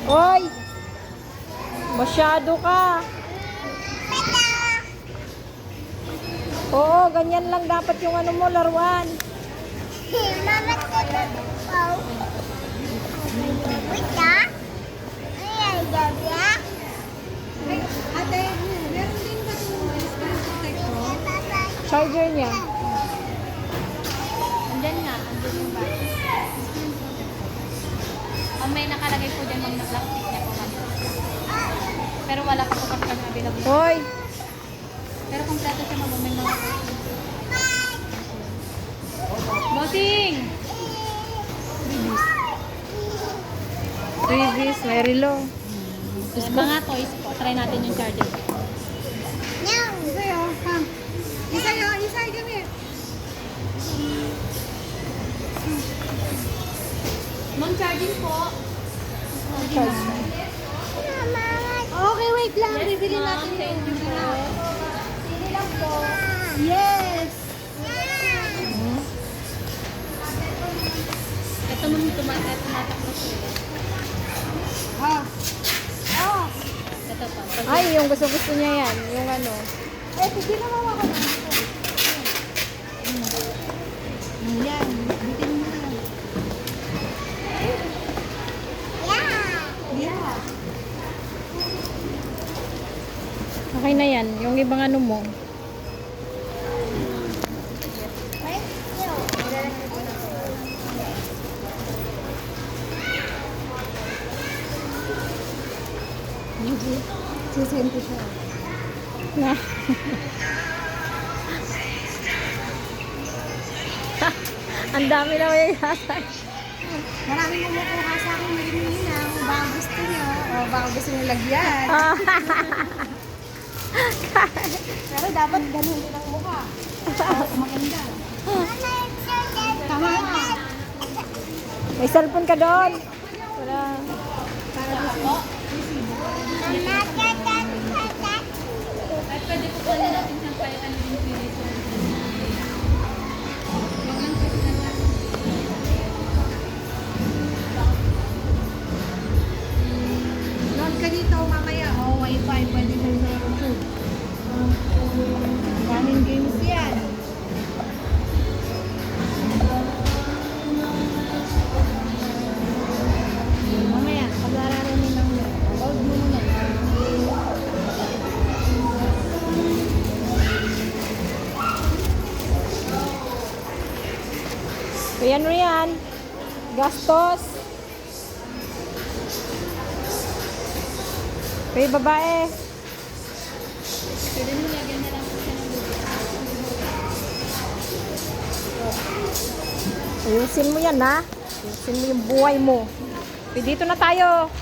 Oy! Masyado ka. Oo, ganyan lang dapat yung ano mo, laruan. Mama, oh. Wait, ah. Ayan, gabi, ah. Ate, meron din ba itong screen protector? Charger niya. Andyan nga, andyan yung battery. Ang may nakalagay po dyan, mga plastic niya po kami. Pero wala pa po kami available. Hoy! Pero kompleto siya mag may mga Bossing! Freebies, may relo. Mga toys po. Try natin yung charger. Meow. Isa yun, ha? Isa yun, isa yun gamit. Ma'am, charging po. Mama, Okay, wait lang. Bibili Ma'am, natin thank you po. Bibili lang po. Yes! Ito ma'am, tumatakbo siya. Ha? Oh! Ito po. Ay, yung gusto-gusto niya yan. Yung ano. Eh, hindi na mawa ko na. Yan, bitin mo na. yeah. Yeah. Okay na yan. Yung ibang ano mo. Thank you. Sisend ko siya. Na. Ang dami na may hasay. Maraming kumukuha sa akin ngayon na kung baka gusto niyo o baka gusto niyo lagyan. Pero dapat ganun din ang mukha. Para maganda. Tama na. May cellphone ka doon. Wala. Para gusto Ay, pwede po pala natin siyang kahit ano yung pinito. Load ka dito mamaya. Oh, wifi. Pwede mo sa YouTube. Daming games yan. Mamaya, pag-aaralan lang mo. Load mo muna. Ayan mo yan. Gastos. Kaya babae. Pwede mo lagyan na lang po siya ng lupa. Ayusin mo yan, ha? Ayusin mo yung buhay mo. Okay, dito na tayo.